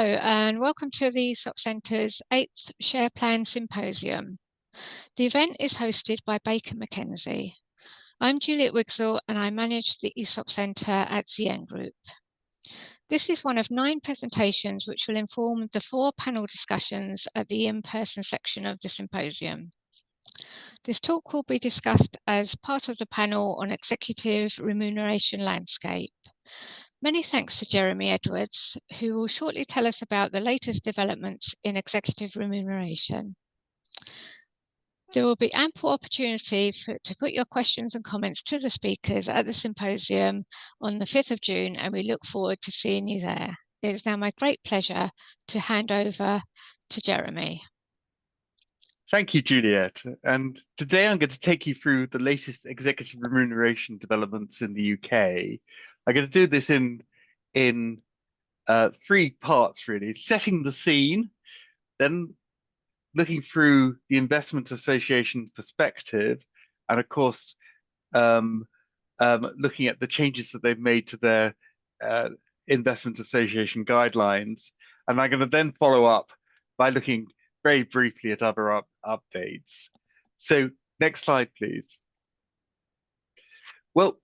and welcome to the ESOP Centre's 8th Share Plan Symposium. The event is hosted by Baker McKenzie. I'm Juliet Wigsell and I manage the ESOP Centre at ZN Group. This is one of 9 presentations which will inform the 4 panel discussions at the in-person section of the symposium. This talk will be discussed as part of the panel on executive remuneration landscape. Many thanks to Jeremy Edwards, who will shortly tell us about the latest developments in executive remuneration. There will be ample opportunity to put your questions and comments to the speakers at the symposium on the 5th of June, and we look forward to seeing you there. It is now my great pleasure to hand over to Jeremy. Thank you, Juliet. And today I'm going to take you through the latest executive remuneration developments in the UK. I'm going to do this in 3 parts, really. Setting the scene, then looking through the Investment Association perspective, and of course, looking at the changes that they've made to their Investment Association guidelines. And I'm going to then follow up by looking very briefly at other updates. So next slide, please. Well,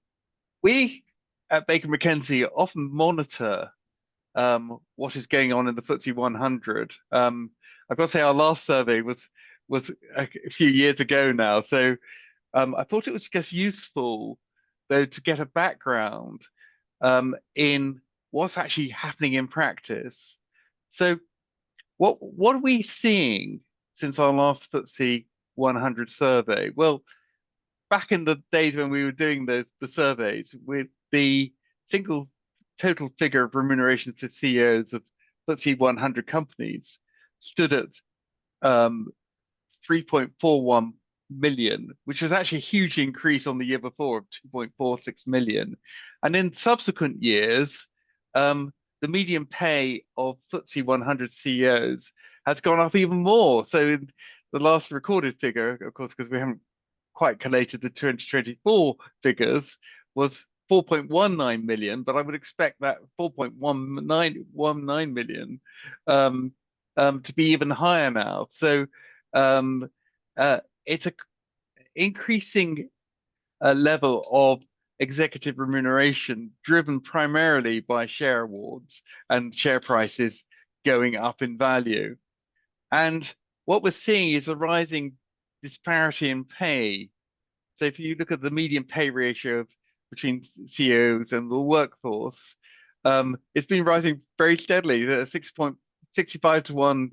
we at Baker McKenzie often monitor what is going on in the FTSE 100. I've got to say our last survey was a few years ago now, so I thought it was just useful, though, to get a background in what's actually happening in practice. So what are we seeing since our last FTSE 100 survey? Well, back in the days when we were doing the surveys, with the single total figure of remuneration for CEOs of FTSE 100 companies stood at 3.41 million, which was actually a huge increase on the year before of 2.46 million. And in subsequent years, the median pay of FTSE 100 CEOs has gone up even more. So in the last recorded figure, of course, because we haven't quite collated the 2024 figures, was 4.19 million, but I would expect that 4.19 million to be even higher now. So it's an increasing level of executive remuneration driven primarily by share awards and share prices going up in value. And what we're seeing is a rising disparity in pay. So if you look at the median pay ratio between CEOs and the workforce, it's been rising very steadily. 6.65 to 1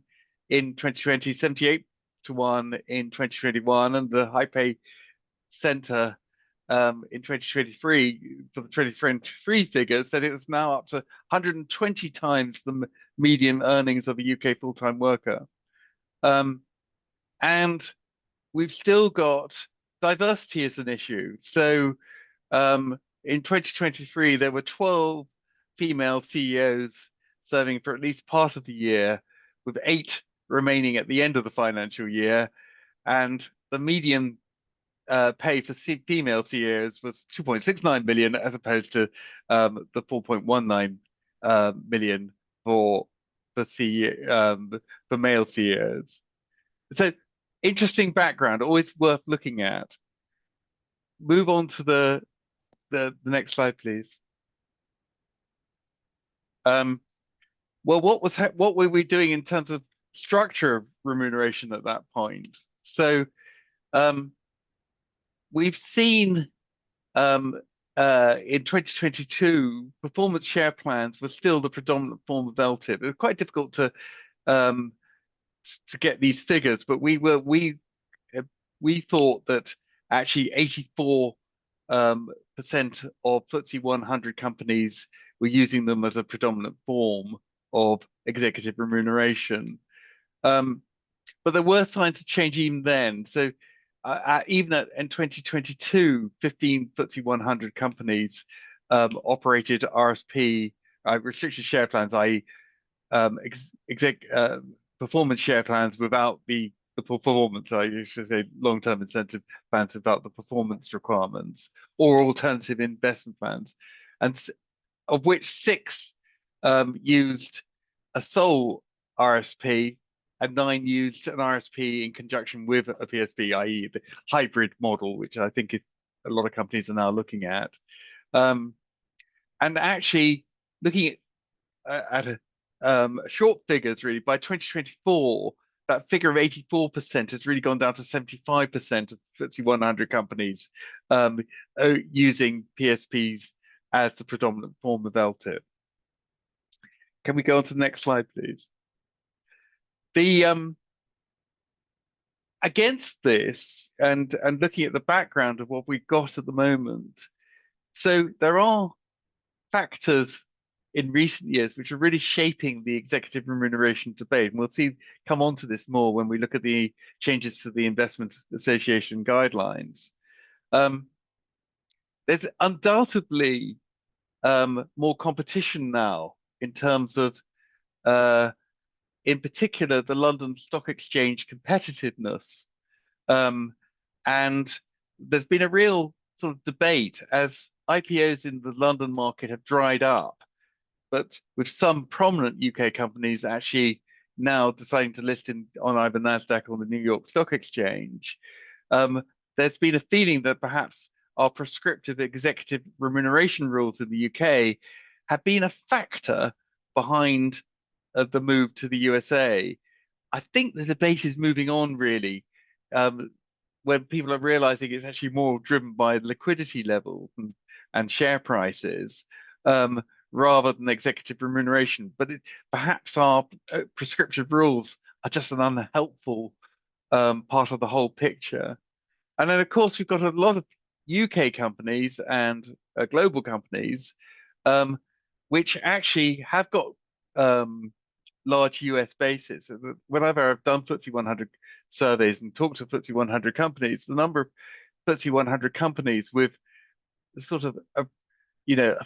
in 2020, 78 to 1 in 2021, and the high pay center in 2023, for the 2023 figures, said it was now up to 120 times the median earnings of a UK full-time worker. And we've still got diversity as an issue. So in 2023, there were 12 female CEOs serving for at least part of the year, with 8 remaining at the end of the financial year. And the median pay for female CEOs was 2.69 million, as opposed to the 4.19 million for male CEOs. So interesting background, always worth looking at. Move on to the next slide, please. Well, what were we doing in terms of structure of remuneration at that point? So we've seen in 2022, performance share plans were still the predominant form of LTIP. It was quite difficult to get these figures, but we thought that actually 84% of FTSE 100 companies were using them as a predominant form of executive remuneration. But there were signs of change even then. So even in 2022, 15 FTSE 100 companies operated RSP, restricted share plans, i.e. Performance share plans without the performance, I should say long-term incentive plans without the performance requirements, or alternative investment plans, and of which 6 used a sole RSP, and 9 used an RSP in conjunction with a PSP, i.e. the hybrid model, which I think a lot of companies are now looking at. And actually looking at short figures, really, by 2024, that figure of 84% has really gone down to 75% of FTSE 100 companies using PSPs as the predominant form of LTIP. Can we go on to the next slide, please? The against this and looking at the background of what we've got at the moment, so there are factors in recent years which are really shaping the executive remuneration debate. And we'll come on to this more when we look at the changes to the Investment Association guidelines. There's undoubtedly more competition now in terms of, in particular, the London Stock Exchange competitiveness. And there's been a real sort of debate as IPOs in the London market have dried up, but with some prominent UK companies actually now deciding to list on either NASDAQ or the New York Stock Exchange, there's been a feeling that perhaps our prescriptive executive remuneration rules in the UK have been a factor behind the move to the USA. I think the debate is moving on, really, when people are realizing it's actually more driven by liquidity levels and share prices, rather than executive remuneration. But perhaps our prescriptive rules are just an unhelpful part of the whole picture. And then, of course, we've got a lot of UK companies and global companies which actually have got large US bases. Whenever I've done FTSE 100 surveys and talked to FTSE 100 companies, the number of FTSE 100 companies with sort of a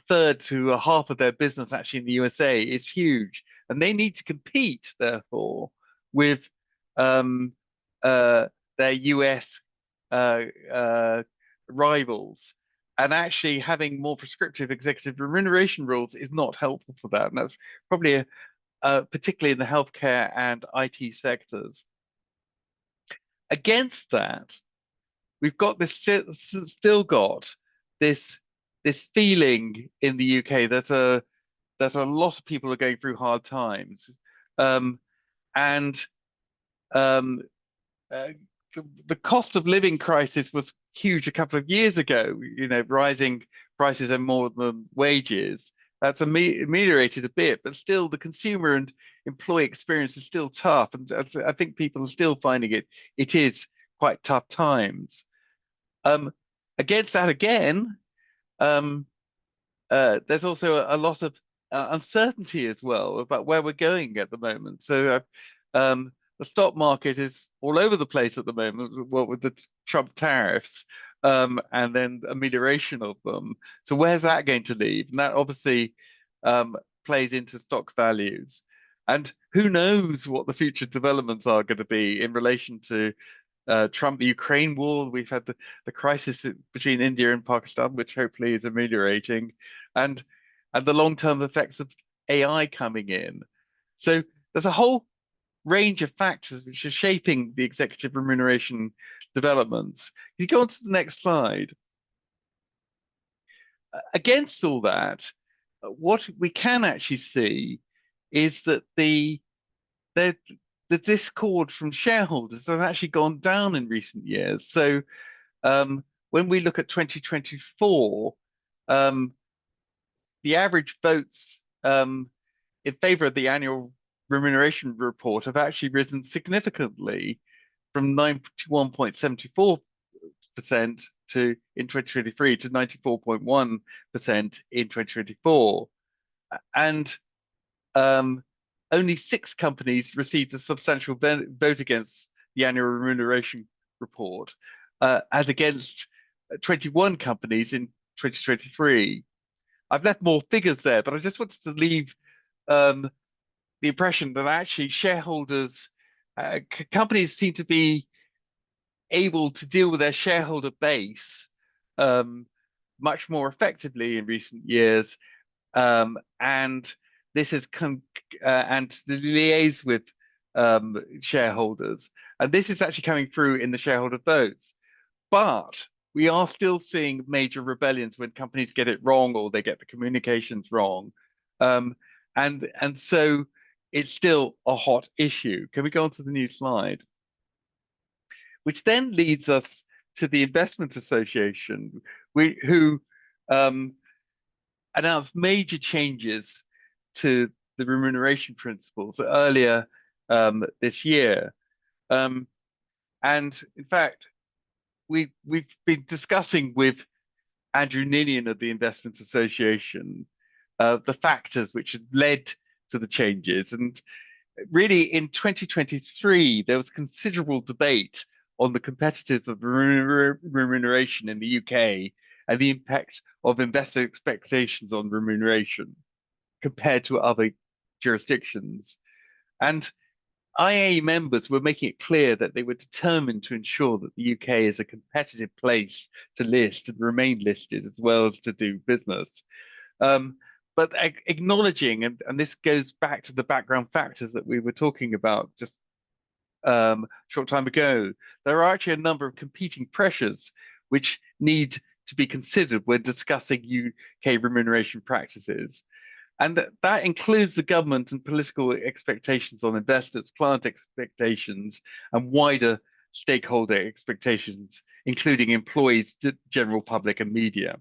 third to a half of their business actually in the USA is huge, and they need to compete, therefore, with their US rivals. And actually having more prescriptive executive remuneration rules is not helpful for that. And that's probably particularly in the healthcare and IT sectors. Against that, we've got this still got this feeling in the UK that a lot of people are going through hard times, and the cost of living crisis was huge a couple of years ago. Rising prices and more than wages. That's ameliorated a bit, but still the consumer and employee experience is still tough, and I think people are still finding it is quite tough times. Against that again, there's also a lot of uncertainty as well about where we're going at the moment. So the stock market is all over the place at the moment, what with the Trump tariffs and then amelioration of them. So where's that going to leave? And that obviously plays into stock values. And who knows what the future developments are going to be in relation to Trump, the Ukraine war. We've had the crisis between India and Pakistan, which hopefully is ameliorating, and the long-term effects of AI coming in. So there's a whole range of factors which are shaping the executive remuneration developments. Can you go on to the next slide? Against all that, what we can actually see is that the discord from shareholders has actually gone down in recent years. So when we look at 2024, the average votes in favor of the annual remuneration report have actually risen significantly from 91.74% in 2023 to 94.1% in 2024. And only 6 companies received a substantial vote against the annual remuneration report, as against 21 companies in 2023. I've left more figures there, but I just wanted to leave the impression that actually shareholders, companies seem to be able to deal with their shareholder base much more effectively in recent years, and this is and to liaise with shareholders. And this is actually coming through in the shareholder votes. But we are still seeing major rebellions when companies get it wrong or they get the communications wrong. And so it's still a hot issue. Can we go on to the new slide? Which then leads us to the Investment Association, who announced major changes to the remuneration principles earlier this year. And in fact, we've been discussing with Andrew Ninian of the Investment Association the factors which had led to the changes. And really, in 2023, there was considerable debate on the competitiveness of remuneration in the UK and the impact of investor expectations on remuneration compared to other jurisdictions. And IA members were making it clear that they were determined to ensure that the UK is a competitive place to list and remain listed as well as to do business. But acknowledging, and this goes back to the background factors that we were talking about just a short time ago, there are actually a number of competing pressures which need to be considered when discussing UK remuneration practices. And that includes the government and political expectations on investors, client expectations, and wider stakeholder expectations, including employees, the general public, and media.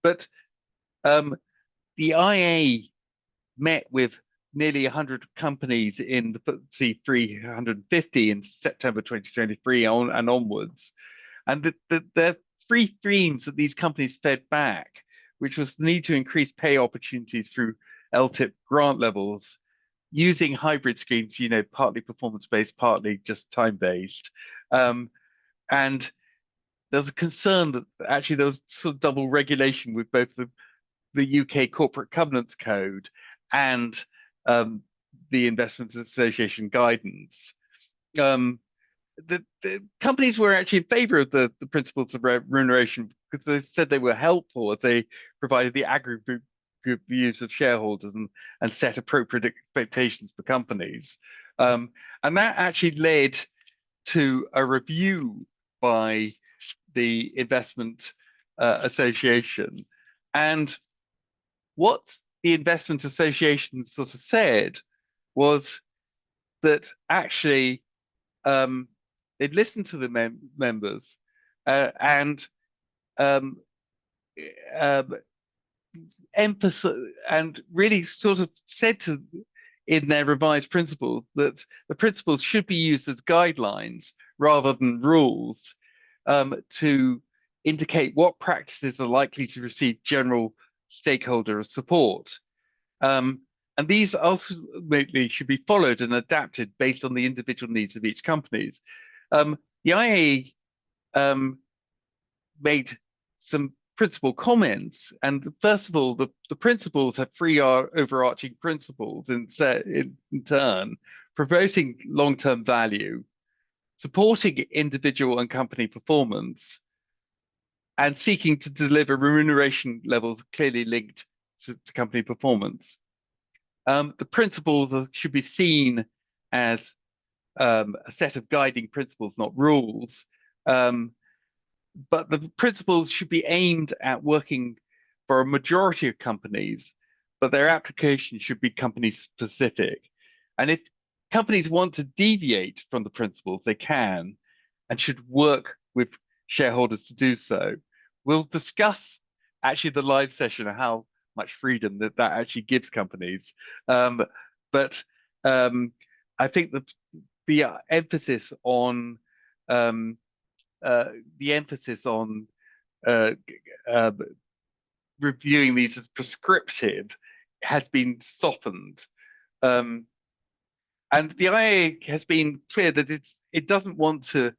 But the IA met with nearly 100 companies in the FTSE 350 in September 2023 and onwards. And the three themes that these companies fed back, which was the need to increase pay opportunities through LTIP grant levels, using hybrid schemes, partly performance-based, partly just time-based. And there was a concern that actually there was sort of double regulation with both the UK Corporate Governance Code and the Investment Association guidance. The companies were actually in favor of the principles of remuneration because they said they were helpful as they provided the aggregate views of shareholders and set appropriate expectations for companies. And that actually led to a review by the Investment Association. And what the Investment Association sort of said was that actually they'd listened to the members and emphasize and really sort of said in their revised principles that the principles should be used as guidelines rather than rules to indicate what practices are likely to receive general stakeholder support. And these ultimately should be followed and adapted based on the individual needs of each company. The IA made some principal comments, and first of all, the principles have three overarching principles in turn: promoting long-term value, supporting individual and company performance, and seeking to deliver remuneration levels clearly linked to company performance. The principles should be seen as a set of guiding principles, not rules. But the principles should be aimed at working for a majority of companies, but their application should be company specific. And if companies want to deviate from the principles, they can and should work with shareholders to do so. We'll discuss actually the live session and how much freedom that actually gives companies. But I think the emphasis on reviewing these as prescriptive has been softened. And the IA has been clear that it doesn't want the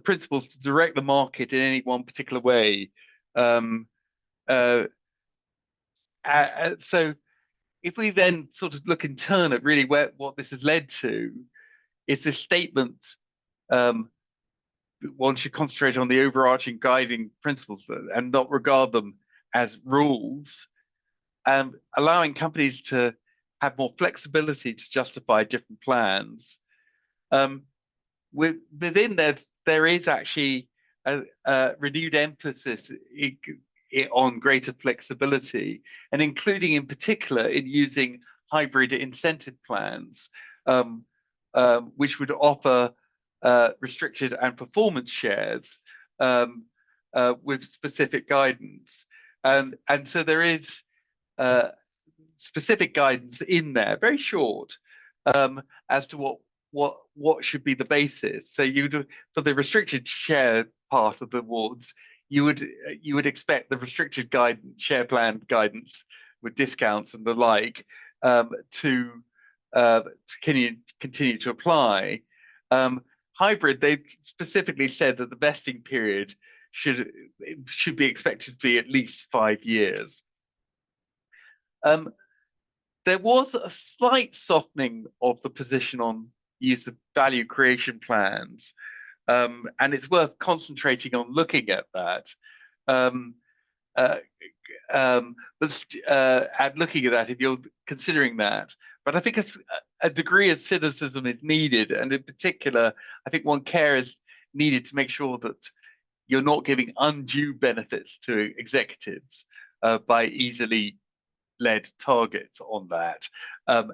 principles to direct the market in any one particular way. So if we then sort of look in turn at really what this has led to, it's this statement one should concentrate on the overarching guiding principles and not regard them as rules. allowing companies to have more flexibility to justify different plans. Within there is actually a renewed emphasis on greater flexibility, and including in particular in using hybrid incentive plans, which would offer restricted and performance shares with specific guidance. And so there is specific guidance in there, very short, as to what should be the basis. So for the restricted share part of the awards, you would expect the restricted guidance, share plan guidance with discounts and the like to continue to apply. Hybrid, they specifically said that the vesting period should be expected to be at least 5 years. There was a slight softening of the position on use of value creation plans, and it's worth concentrating on looking at that. And looking at that if you're considering that. But I think a degree of cynicism is needed, and in particular, I think one care is needed to make sure that you're not giving undue benefits to executives by easily led targets on that, and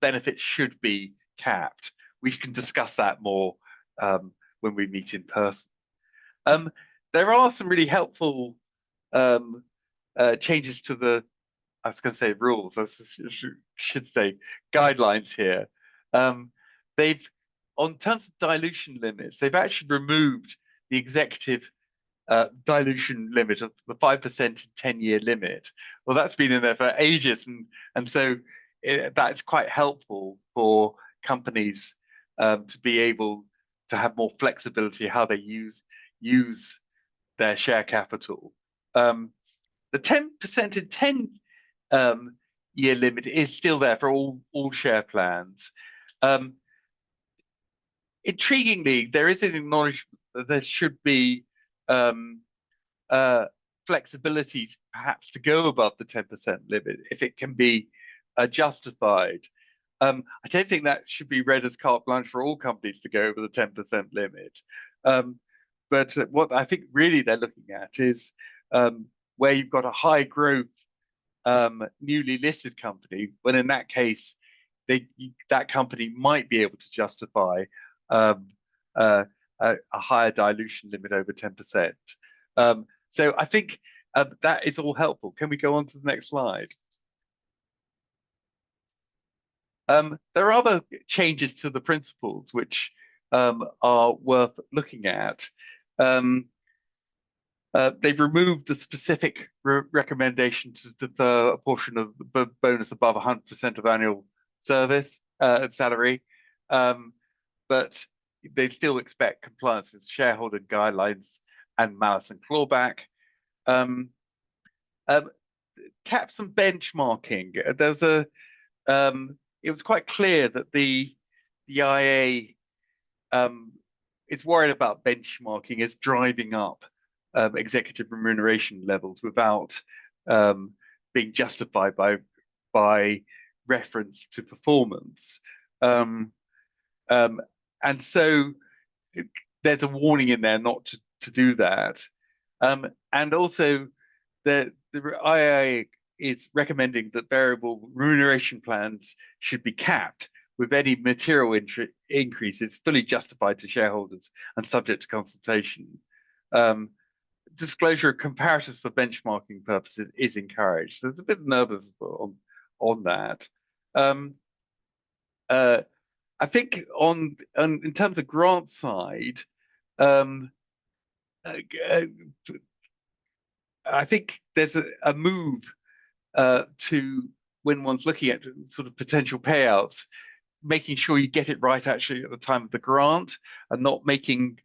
benefits should be capped. We can discuss that more when we meet in person. There are some really helpful changes to the, I was going to say rules, I should say guidelines here. They've, on terms of dilution limits, they've actually removed the executive dilution limit of the 5% 10-year limit. Well, that's been in there for ages, and so that's quite helpful for companies to be able to have more flexibility how they use their share capital. The 10% in 10-year limit is still there for all share plans. Intriguingly, there is an acknowledgement that there should be flexibility perhaps to go above the 10% limit if it can be justified. I don't think that should be read as carte blanche for all companies to go over the 10% limit. But what I think really they're looking at is where you've got a high growth newly listed company, when in that case, that company might be able to justify a higher dilution limit over 10%. So I think that is all helpful. Can we go on to the next slide? There are other changes to the principles which are worth looking at. They've removed the specific recommendation to defer a portion of the bonus above 100% of annual service salary, but they still expect compliance with shareholder guidelines and malus and clawback. Caps and benchmarking. It was quite clear that the IA is worried about benchmarking as driving up executive remuneration levels without being justified by reference to performance. And so there's a warning in there not to do that. And also the IA is recommending that variable remuneration plans should be capped with any material increases fully justified to shareholders and subject to consultation. Disclosure of comparatives for benchmarking purposes is encouraged. So there's a bit nervous on that. I think in terms of grant side, I think there's a move to, when one's looking at sort of potential payouts, making sure you get it right actually at the time of the grant, and not making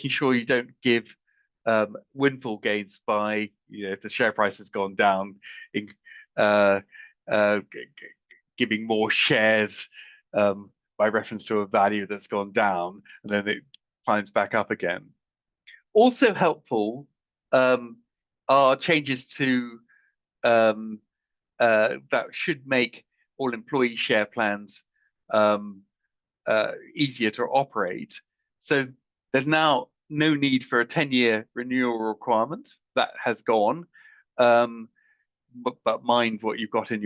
sure you don't give windfall gains by, if the share price has gone down, in giving more shares by reference to a value that's gone down, and then it climbs back up again. Also helpful are changes to that should make all employee share plans easier to operate. So there's now no need for a 10-year renewal requirement. That has gone. But mind what you've got in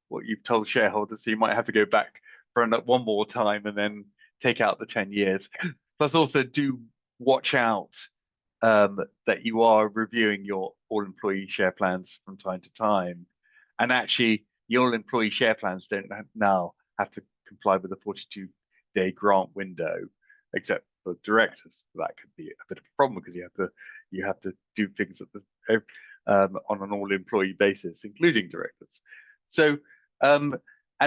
what you've told shareholders. So you might have to go back for one more time and then take out the 10 years. Plus also do watch out that you are reviewing your all employee share plans from time to time. And actually, your all employee share plans don't now have to comply with the 42-day grant window, except for directors. That could be a bit of a problem because you have to do things at the on an all employee basis, including directors. So and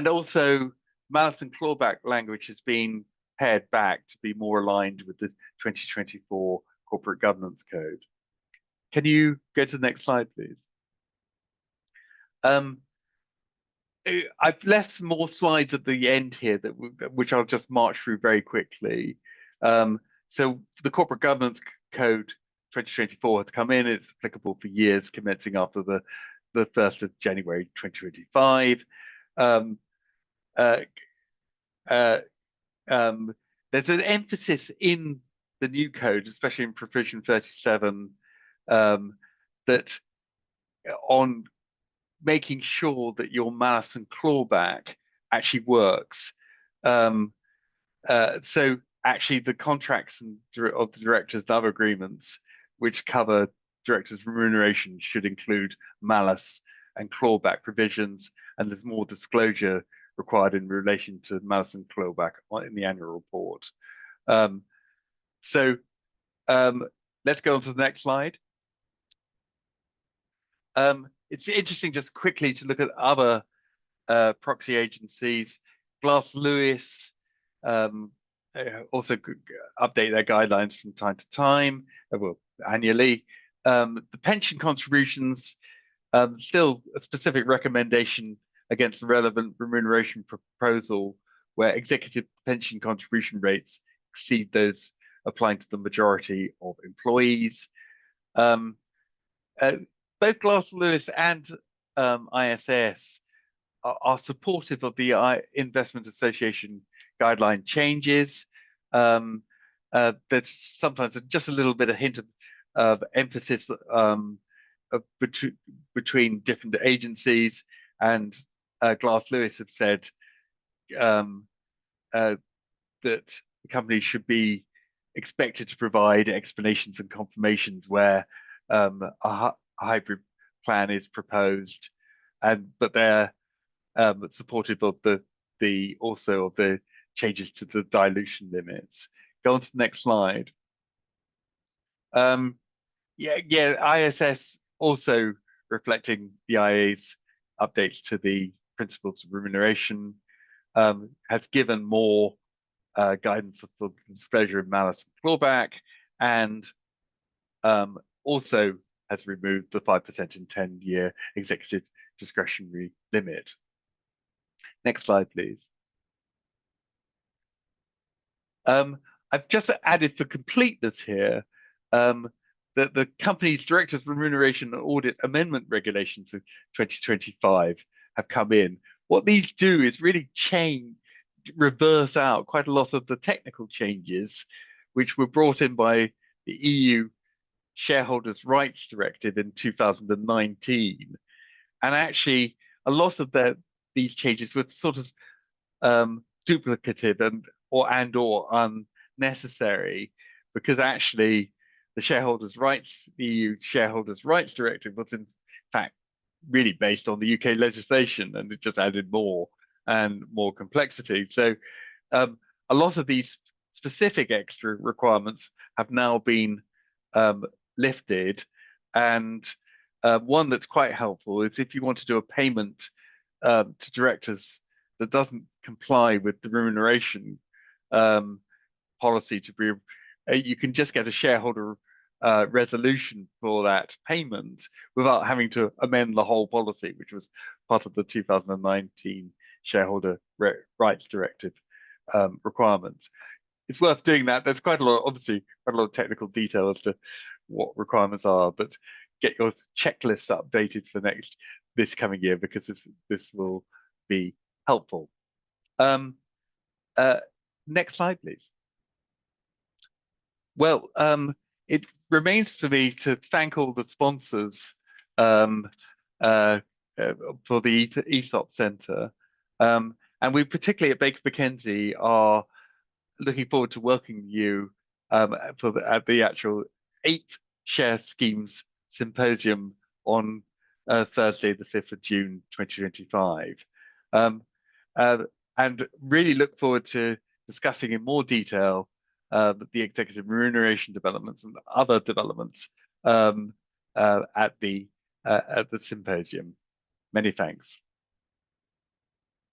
also malice and clawback language has been pared back to be more aligned with the 2024 Corporate Governance Code. Can you go to the next slide, please? I've left some more slides at the end here which I'll just march through very quickly. So the Corporate Governance Code 2024 has come in. It's applicable for years commencing after the 1st of January 2025. There's an emphasis in the new code, especially in provision 37, that on making sure that your malice and clawback actually works. So actually the contracts of the directors and other agreements which cover directors' remuneration should include malice and clawback provisions, and there's more disclosure required in relation to malice and clawback in the annual report. Let's go on to the next slide. It's interesting just quickly to look at other proxy agencies. Glass Lewis also update their guidelines from time to time, well, annually. The pension contributions, still a specific recommendation against the relevant remuneration proposal where executive pension contribution rates exceed those applying to the majority of employees. Both Glass Lewis and ISS are supportive of the Investment Association guideline changes. There's sometimes just a little bit of hint of emphasis between different agencies, and Glass Lewis have said that the company should be expected to provide explanations and confirmations where a hybrid plan is proposed, but they're supportive of also of the changes to the dilution limits. Go on to the next slide. ISS also reflecting the IA's updates to the principles of remuneration, has given more guidance for disclosure of malice and clawback, and also has removed the 5% in 10-year executive discretionary limit. Next slide, please. I've just added for completeness here that the company's directors' remuneration and audit amendment regulations of 2025 have come in. What these do is really reverse out quite a lot of the technical changes which were brought in by the EU Shareholders' Rights Directive in 2019. And actually, a lot of these changes were sort of duplicative and/or unnecessary, because actually the EU Shareholders' Rights Directive was in fact really based on the UK legislation, and it just added more and more complexity. So a lot of these specific extra requirements have now been lifted, and one that's quite helpful is if you want to do a payment to directors that doesn't comply with the remuneration policy to be, you can just get a shareholder resolution for that payment without having to amend the whole policy, which was part of the 2019 Shareholder Rights Directive requirements. It's worth doing that. There's obviously quite a lot of technical detail as to what requirements are, but get your checklist updated for next this coming year, because this will be helpful. Next slide, please. Well, it remains for me to thank all the sponsors um, uh, for the ESOP Centre. And we particularly at Baker McKenzie are looking forward to welcoming you at the actual 8th Share Schemes Symposium on Thursday, the 5th of June, 2025. And really look forward to discussing in more detail the executive remuneration developments and other developments at the symposium. Many thanks.